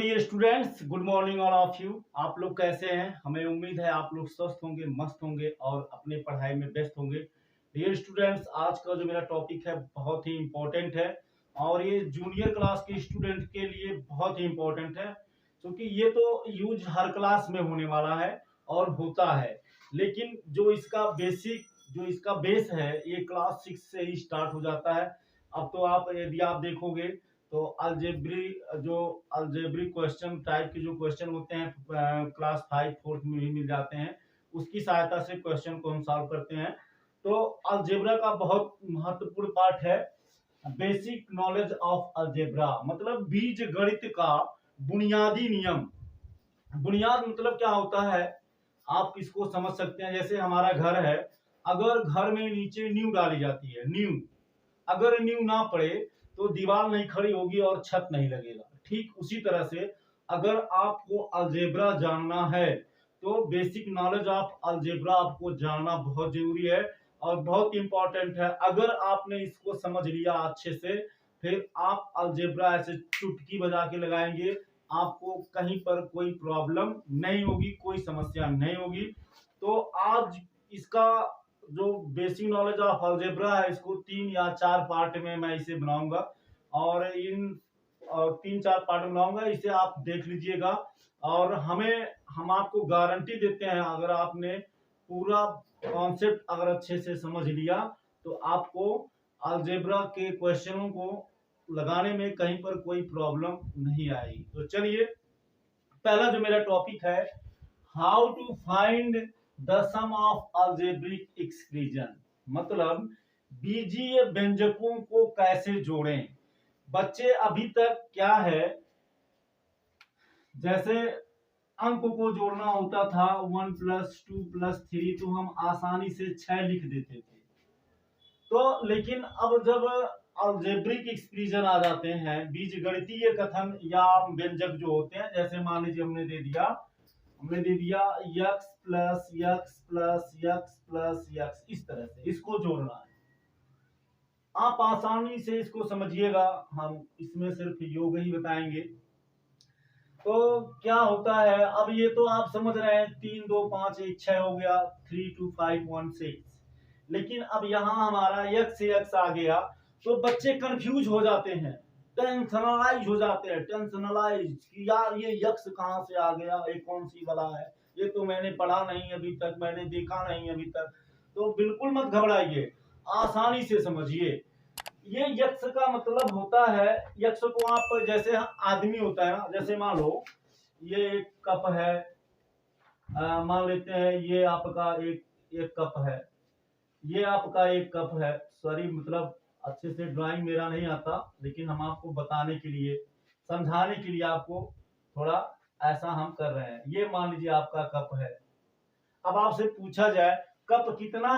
Dear students, good morning all of you. आप लोग कैसे हैं? हमें उम्मीद है आप लोग स्वस्थ होंगे, मस्त होंगे और अपने पढ़ाई में व्यस्त होंगे। डियर स्टूडेंट्स, आज का जो मेरा टॉपिक है बहुत ही इम्पोर्टेंट है और ये जूनियर क्लास के स्टूडेंट के लिए बहुत ही इम्पोर्टेंट है, क्योंकि ये तो यूज हर क्लास में होने वाला है और होता है। लेकिन जो इसका बेस है ये क्लास 6 से ही स्टार्ट हो जाता है। अब तो यदि आप देखोगे तो अलजेब्रिक क्वेश्चन टाइप के जो क्वेश्चन होते हैं क्लास 5 4th में भी मिल जाते हैं। उसकी सहायता से क्वेश्चन को हम सॉल्व करते हैं। तो अलजेब्रा का बहुत महत्वपूर्ण पार्ट है बेसिक नॉलेज ऑफ अलजेब्रा, मतलब बीज गणित का बुनियादी नियम। बुनियाद मतलब क्या होता है आप इसको समझ सकते हैं। जैसे हमारा घर है, अगर घर में नीचे नींव डाली जाती है, अगर नींव ना पड़े तो दीवार नहीं खड़ी होगी और छत नहीं लगेगा। ठीक उसी तरह से अगर आपको अलजेब्रा जानना है तो बेसिक नॉलेज ऑफ अलजेब्रा आपको जानना बहुत जरूरी है और बहुत इंपॉर्टेंट है। अगर आपने इसको समझ लिया अच्छे से, फिर आप अलजेब्रा ऐसे चुटकी बजा के लगाएंगे, आपको कहीं पर कोई प्रॉब्लम नहीं होगी, कोई समस्या नहीं होगी। तो आज इसका जो बेसिक नॉलेज ऑफ अलजेब्रा है इसको 3 या 4 पार्ट में मैं इसे बनाऊंगा और इन 3-4 पार्ट में बनाऊंगा। इसे आप देख लीजिएगा और हम आपको गारंटी देते हैं, अगर आपने पूरा कॉन्सेप्ट अगर अच्छे से समझ लिया तो आपको अलजेब्रा के क्वेश्चनों को लगाने में कहीं पर कोई प्रॉब्लम नहीं आएगी। तो चलिए, पहला जो मेरा टॉपिक है, how to find the sum of algebraic expression, मतलब बीजीय व्यंजकों को कैसे जोड़ें। बच्चे अभी तक क्या है, जैसे अंक को जोड़ना होता था 1 + 2 + 3 तो हम आसानी से 6 लिख देते थे। तो लेकिन अब जब अलजेब्रिक एक्सप्रेशन आ जाते हैं, बीजगणितीय कथन या व्यंजक जो होते हैं, जैसे मान लीजिए हमने दे दिया x + x + x + x, इस तरह से इसको जोड़ना है। आप आसानी से इसको समझिएगा, हम इसमें सिर्फ योग ही बताएंगे। तो क्या होता है, अब ये तो आप समझ रहे हैं 3 2 5 1 6 हो गया, 3 2 5 1 6। लेकिन अब यहाँ हमारा x से x आ गया तो बच्चे कंफ्यूज हो जाते हैं, टेंशनलाइज हो जाते हैं, कि यार ये x कहाँ से आ गया, ये कौन सी वाला है, ये तो मैंने पढ़ा नहीं अभी तक, मैंने देखा नहीं अभी तक। तो बिल्कुल मत घबराइए, आसानी से समझिए। ये यक्ष का मतलब होता है, यक्ष को आप जैसे आदमी होता है ना, जैसे मान लो ये एक कप है, मान लेते हैं ये आपका एक कप है, ये आपका एक कप है। सॉरी, मतलब अच्छे से ड्राइंग मेरा नहीं आता, लेकिन हम आपको बताने के लिए, समझाने के लिए आपको थोड़ा ऐसा हम कर रहे हैं। ये मान लीजिए आपका कप है। अब आपसे पूछा जाए कप कितना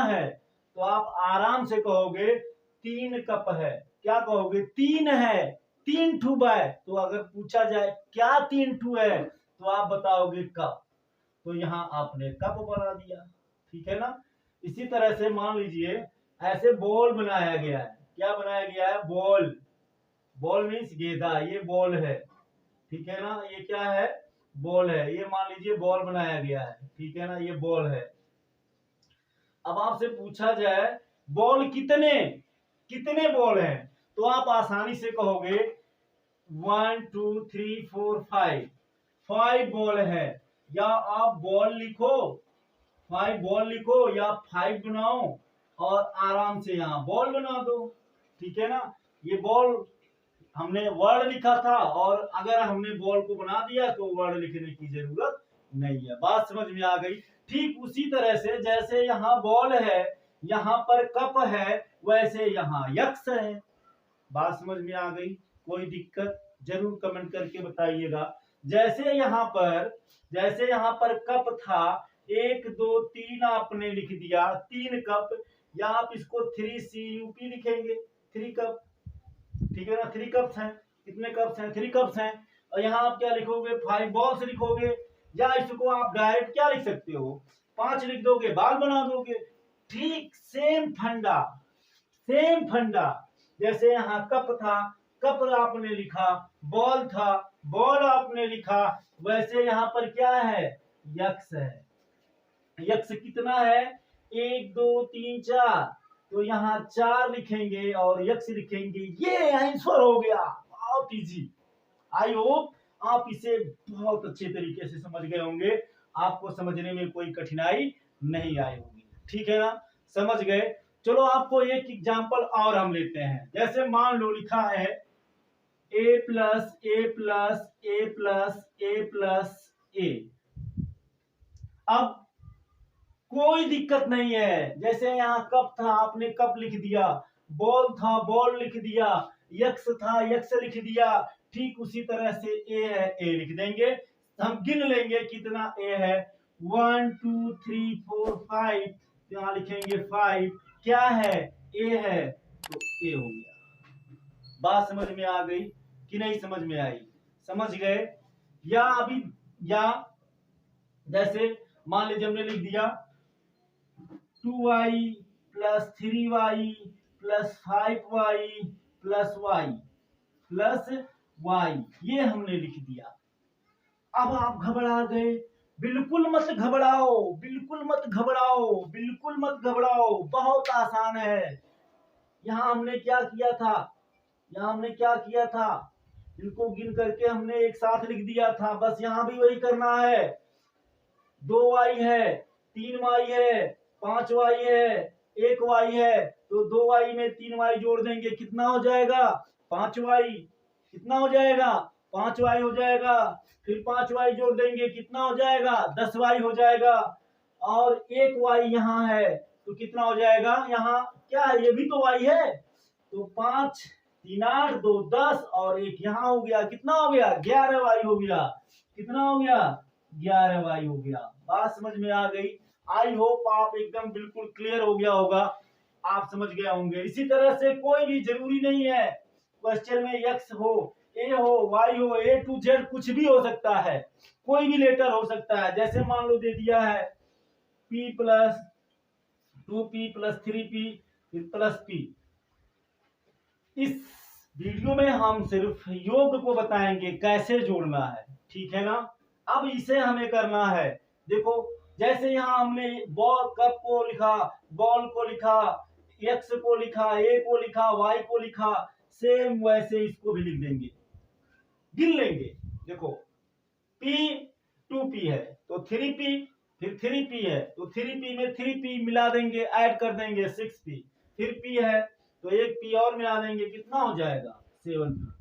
है, तो आप आराम से कहोगे 3 कप है। क्या कहोगे? 3 है, 3 ठू है। तो अगर पूछा जाए क्या 3 ठू है तो आप बताओगे कप। तो यहाँ आपने कप बना दिया, ठीक है ना। इसी तरह से मान लीजिए ऐसे बॉल बनाया गया है। क्या बनाया गया है? बॉल मीन्स गेंदा, ये बॉल है, ठीक है ना। ये क्या है? बॉल है। ये मान लीजिए बॉल बनाया गया है, ठीक है ना, ये बॉल है। अब आपसे पूछा जाए बॉल कितने बॉल हैं, तो आप आसानी से कहोगे 1 2 3 4 5 बॉल है। या आप बॉल लिखो, 5 बॉल लिखो या 5 बनाओ और आराम से यहाँ बॉल बना दो, ठीक है ना। ये बॉल हमने वर्ड लिखा था और अगर हमने बॉल को बना दिया तो वर्ड लिखने की जरूरत नहीं है। बात समझ में आ गई? ठीक उसी तरह से जैसे यहाँ बॉल है, यहाँ पर कप है, वैसे यहाँ यक्ष है। बात समझ में आ गई? कोई दिक्कत जरूर कमेंट करके बताइएगा। जैसे यहाँ पर कप था, 1 2 3 आपने लिख दिया, 3 कप, या आप इसको 3CUP लिखेंगे, 3 कप, ठीक है ना। 3 कप्स हैं। कितने कप्स हैं? 3 कप्स हैं। और यहाँ आप क्या लिखोगे? 5 बॉल्स लिखोगे, या इसको आप डायरेक्ट क्या लिख सकते हो? 5 लिख दोगे, बाल बना दोगे। ठीक सेम फंडा, जैसे यहाँ कप था कप आपने लिखा, बॉल था, बॉल आपने लिखा, वैसे यहाँ पर क्या है, यक्स है। यक्स कितना है, 1 2 3 4, तो यहाँ 4 लिखेंगे और यक्स लिखेंगे, ये आंसर हो गया। बहुत इजी। आई होप आप इसे बहुत अच्छे तरीके से समझ गए होंगे, आपको समझने में कोई कठिनाई नहीं आई होगी, ठीक है ना, समझ गए। चलो आपको एक एग्जांपल और हम लेते हैं। जैसे मान लो लिखा है a plus A plus A plus A plus A. अब कोई दिक्कत नहीं है, जैसे यहाँ कप था आपने कप लिख दिया, बॉल था बॉल लिख दिया, यक्स था यक्स लिख दिया, ठीक उसी तरह से ए है ए लिख देंगे। हम गिन लेंगे कितना ए है, 1 2 3 4 5, यहाँ लिखेंगे 5, क्या है, ए है, तो ए हो गया। बात समझ में आ गई कि नहीं समझ में आई, समझ गए। या अभी या जैसे मान लीजिए हमने लिख दिया 2y plus 3y plus 5y plus y, ये हमने लिख दिया। अब आप घबरा गए, बिल्कुल मत घबराओ, बिल्कुल मत घबराओ, बिल्कुल मत घबराओ, बहुत आसान है। यहाँ हमने क्या किया था, यहाँ हमने क्या किया था, इनको गिन करके हमने एक साथ लिख दिया था, बस यहाँ भी वही करना है। 2y है, 3y है, 5y है, 1y है, तो 2y में 3y जोड़ देंगे, कितना हो जाएगा, 5y। कितना हो जाएगा, 5y हो जाएगा। फिर 5y जोड़ देंगे, कितना हो जाएगा, 10y हो जाएगा। और 1y यहाँ है, तो कितना हो जाएगा, यहाँ क्या है, ये भी तो y है, तो 5 3 8 2 10 और 1 यहाँ हो गया, कितना हो गया, 11y हो गया। कितना हो गया, 11y हो गया। बात समझ में आ गई। आई होप आप एकदम बिल्कुल क्लियर हो गया होगा, आप समझ गए होंगे। इसी तरह से कोई भी जरूरी नहीं है क्वेश्चन में एक्स हो, ए हो, वाई हो, ए टू जेड कुछ भी हो सकता है, कोई भी लेटर हो सकता है। जैसे मान लो दे दिया है p plus 2p plus 3p plus p। इस वीडियो में हम सिर्फ योग को बताएंगे कैसे जोड़ना है, ठीक है ना। अब इसे हमें करना है, देखो जैसे यहाँ हमने बॉल कप को लिखा, बॉल को लिखा, एक्स को लिखा, ए को लिखा, वाई को लिखा, सेम वैसे इसको भी लिख देंगे, गिन लेंगे। देखो p 2p है तो 3p, फिर 3p है तो 3p में 3p मिला देंगे, ऐड कर देंगे 6p, फिर p है तो एक p और मिला देंगे, कितना हो जाएगा, 7p।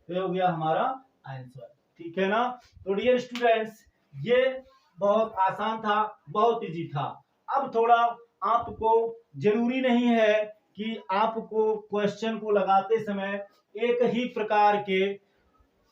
तो हो गया हमारा आंसर, ठीक है ना। तो डियर स्टूडेंट्स, ये बहुत आसान था, बहुत इजी था। अब थोड़ा आपको जरूरी नहीं है कि आपको क्वेश्चन को लगाते समय एक ही प्रकार के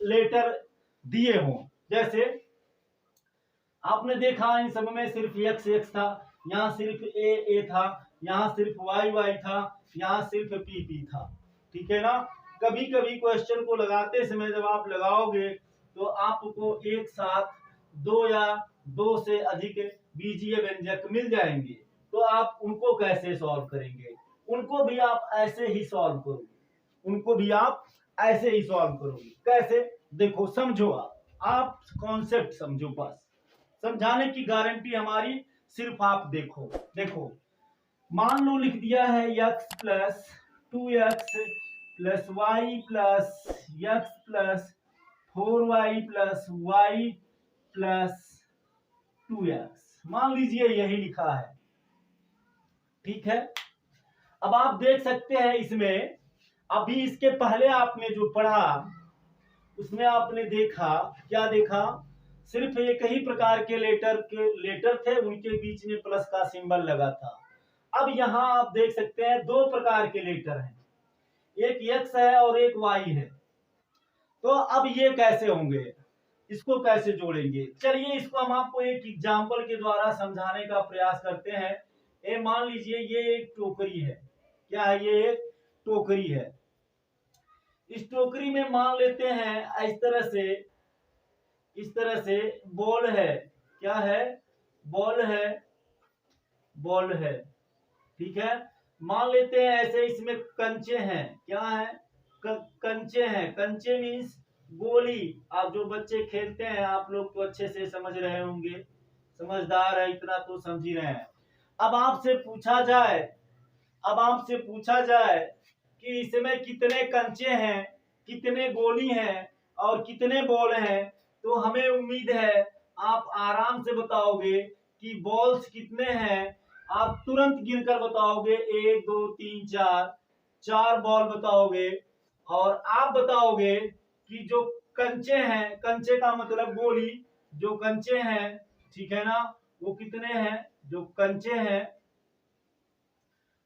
लेटर दिए हों। जैसे आपने देखा इन सब में सिर्फ एक्स एक्स था, यहाँ सिर्फ ए था, यहाँ सिर्फ वाई वाई था, यहाँ सिर्फ पी पी था, ठीक है ना। कभी कभी क्वेश्चन को लगाते समय जब आप लगाओगे तो आपको एक साथ 2 या 2 से अधिक बीजीय व्यंजक मिल जाएंगे, तो आप उनको कैसे सॉल्व करेंगे, उनको भी आप ऐसे ही सॉल्व करोगे, उनको भी आप ऐसे ही सॉल्व करोगे। कैसे, देखो समझो, आप कॉन्सेप्ट समझो, बस समझाने की गारंटी हमारी, सिर्फ आप देखो। देखो मान लो लिख दिया है x plus 2x plus y plus x plus 4y plus y plus 2x, मान लीजिए यही लिखा है, ठीक है। अब आप देख सकते हैं इसमें, अभी इसके पहले आपने जो पढ़ा उसमें आपने देखा, क्या देखा, सिर्फ एक ही प्रकार के लेटर थे, उनके बीच में प्लस का सिंबल लगा था। अब यहाँ आप देख सकते हैं 2 प्रकार के लेटर हैं, एक x है और एक y है। तो अब ये कैसे होंगे, इसको कैसे जोड़ेंगे, चलिए इसको हम आपको एक एग्जाम्पल के द्वारा समझाने का प्रयास करते हैं। ये मान लीजिए ये एक टोकरी है, क्या है, ये एक टोकरी है। इस टोकरी में मान लेते हैं इस तरह से बॉल है, क्या है, बॉल है, बॉल है, ठीक है। मान लेते हैं ऐसे इसमें कंचे हैं, क्या है, कंचे हैं, कंचे मीन्स गोली। आप जो बच्चे खेलते हैं आप लोग तो अच्छे से समझ रहे होंगे, समझदार है इतना तो समझ ही रहे हैं। अब आपसे पूछा जाए, अब आपसे पूछा जाए कि इसमें कितने कंचे हैं, कितने गोली हैं और कितने बॉल हैं, तो हमें उम्मीद है आप आराम से बताओगे कि बॉल्स कितने हैं। आप तुरंत गिनकर बताओगे, 1 2 3 4, 4 बॉल बताओगे। और आप बताओगे कि जो कंचे हैं, कंचे का मतलब गोली, जो कंचे हैं, ठीक है ना, वो कितने हैं। जो कंचे हैं,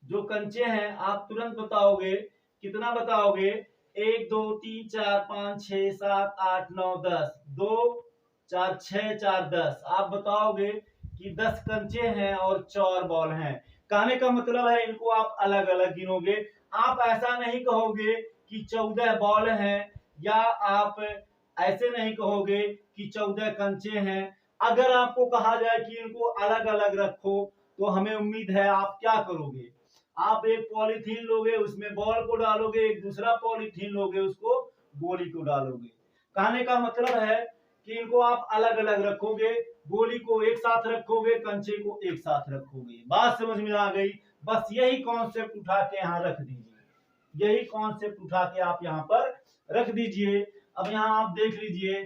जो कंचे हैं आप तुरंत बताओगे। कितना बताओगे, 1 2 3 4 5 6 7 8 9 10, 2 4 6 4 10। आप बताओगे कि 10 कंचे हैं और 4 बॉल हैं। कहने का मतलब है इनको आप अलग अलग गिनोगे। आप ऐसा नहीं कहोगे कि 14 बॉल हैं, या आप ऐसे नहीं कहोगे कि 14 कंचे हैं। अगर आपको कहा जाए कि इनको अलग अलग रखो, तो हमें उम्मीद है आप क्या करोगे। आप एक पॉलीथीन लोगे, उसमें बॉल को डालोगे, एक दूसरा पॉलीथीन लोगे, उसको गोली को डालोगे। कहने का मतलब है कि इनको आप अलग अलग रखोगे, गोली को एक साथ रखोगे, कंचे को एक साथ रखोगे। बात समझ में आ गई। बस यही कॉन्सेप्ट उठा के यहाँ रख दीजिए, यही कॉन्सेप्ट उठा के आप यहाँ पर रख दीजिए। अब यहाँ आप देख लीजिए,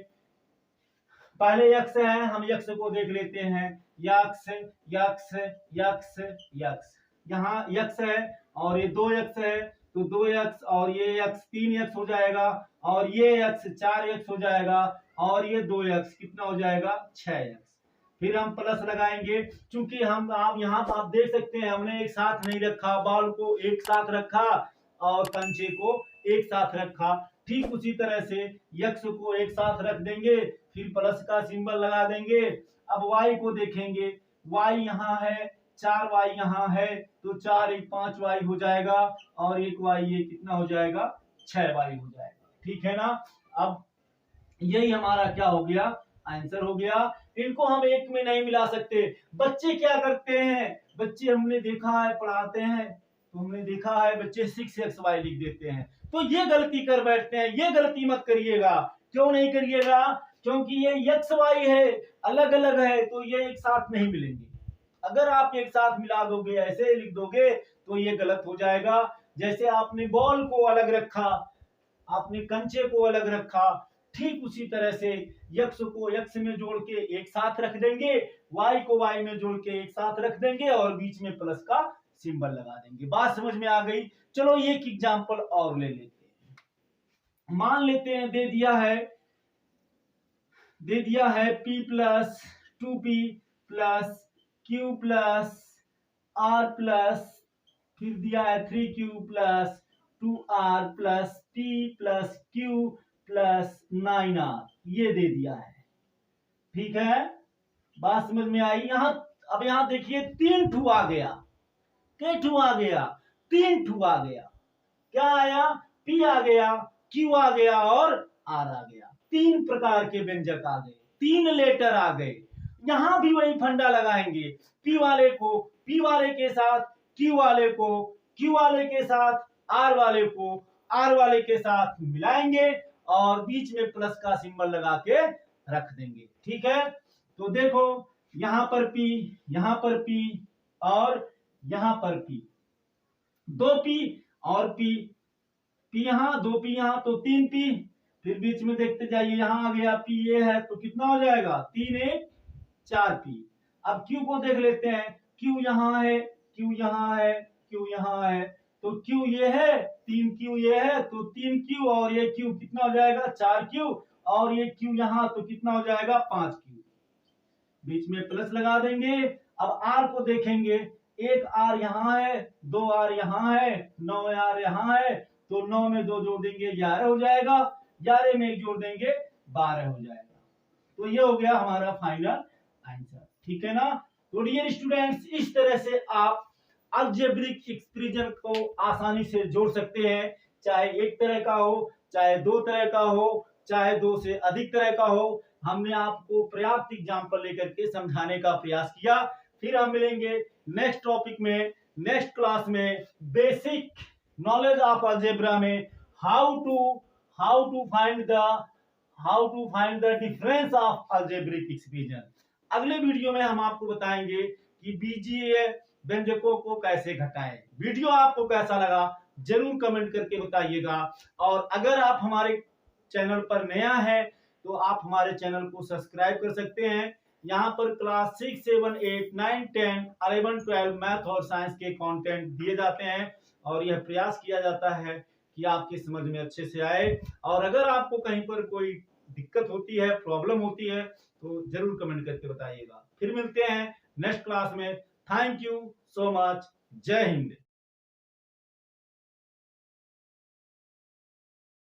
पहले यक्ष है, हम यक्ष को देख लेते हैं। यक्ष यक्ष यक्ष यक्ष, यहाँ यक्ष है और ये 2 यक्ष है, तो 2 यक्ष और ये यक्ष 3 यक्ष हो जाएगा, और ये यक्ष 4 यक्ष हो जाएगा, और ये 2 यक्ष कितना हो जाएगा, 6 यक्ष। फिर हम प्लस लगाएंगे, क्योंकि हम आप यहाँ आप देख सकते हैं हमने एक साथ नहीं रखा, बॉल को एक साथ रखा और कंचे को एक साथ रखा। ठीक उसी तरह से यक्ष को एक साथ रख देंगे, फिर प्लस का सिंबल लगा देंगे। अब y को देखेंगे, y यहाँ है, 4y यहाँ है, तो 4 1 5 y हो जाएगा, और 1 y ये कितना हो जाएगा, 6 y हो जाएगा। ठीक है ना। अब यही हमारा क्या हो गया, आंसर हो गया। इनको हम एक में नहीं मिला सकते। बच्चे क्या करते हैं, बच्चे हमने देखा है पढ़ाते हैं, तो हमने देखा है बच्चे 6xy लिख देते हैं, तो ये गलती कर बैठते हैं। ये गलती मत करिएगा। क्यों नहीं करिएगा, क्योंकि ये एक्स वाई है, अलग अलग है, तो ये एक साथ नहीं मिलेंगे। अगर आप एक साथ मिला दोगे, ऐसे लिख दोगे, तो ये गलत हो जाएगा। जैसे आपने बॉल को अलग रखा, आपने कंचे को अलग रखा, ठीक उसी तरह से यक्ष को यक्ष में जोड़ के एक साथ रख देंगे, वाई को वाई में जोड़ के एक साथ रख देंगे, और बीच में प्लस का सिंबल लगा देंगे। बात समझ में आ गई। चलो एक एग्जांपल और ले लेते हैं। मान लेते हैं दे दिया है p plus 2p plus q plus r plus, फिर दिया है 3q plus 2r plus t plus q plus 9r, ये दे दिया है। ठीक है, बात समझ में आई। यहाँ अब यहाँ देखिए 3 ठू आ गया, कई ठू आ गया, 3 ठू आ गया। क्या आया, p आ गया, q आ गया और r आ गया। 3 प्रकार के व्यंजक आ गए, 3 लेटर आ गए। यहां भी वही फंडा लगाएंगे, p वाले को p वाले के साथ, q वाले को q वाले के साथ, r वाले को r वाले के साथ मिलाएंगे, और बीच में प्लस का सिंबल लगा के रख देंगे। ठीक है, तो देखो यहां पर p, यहां पर p और यहां पर p, 2p और p, p यहाँ 2p यहाँ, तो 3p। फिर बीच में देखते जाइए, यहां आ गया p ये है, तो कितना हो जाएगा, 3 1 4p। अब q को देख लेते हैं, q यहाँ है, q यहाँ है, q यहाँ है, तो q ये है, 3q ये है, तो 3q और ये q कितना हो जाएगा, 4q, और ये q यहाँ, तो कितना हो जाएगा, 5q। बीच में प्लस लगा देंगे। अब r को देखेंगे, एक r यहाँ है, 2 r यहाँ है, 9 r यहाँ है, तो 9 में 2 जोड़ देंगे 11 हो जाएगा, 11 में 1 जोड़ देंगे 12 हो जाएगा। तो ये हो गया हमारा फाइनल आंसर। ठीक है ना। तो डियर स्टूडेंट्स, इस तरह से आप अलजेब्रिक एक्सप्रेशन को आसानी से जोड़ सकते हैं, चाहे एक तरह का हो, चाहे 2 तरह का हो, चाहे 2 से अधिक तरह का हो। हमने आपको पर्याप्त एग्जाम्पल लेकर के समझाने का प्रयास किया। फिर हम मिलेंगे नेक्स्ट टॉपिक में, नेक्स्ट क्लास में, बेसिक नॉलेज ऑफ अलजेब्रा में how to find the difference of algebraic expression। अगले वीडियो में हम आपको बताएंगे कि बीजीय व्यंजकों को कैसे घटाएं। वीडियो आपको कैसा लगा जरूर कमेंट करके बताइएगा, और अगर आप हमारे चैनल पर नया है तो आप हमारे चैनल को सब्सक्राइब कर सकते हैं। यहाँ पर क्लास 6, 7, 8, 9, 10, 11, 12 मैथ और साइंस के कंटेंट दिए जाते हैं, और यह प्रयास किया जाता है कि आपकी समझ में अच्छे से आए। और अगर आपको कहीं पर कोई दिक्कत होती है, प्रॉब्लम होती है, तो जरूर कमेंट करके बताइएगा। फिर मिलते हैं नेक्स्ट क्लास में। Thank you so much. जय हिंद।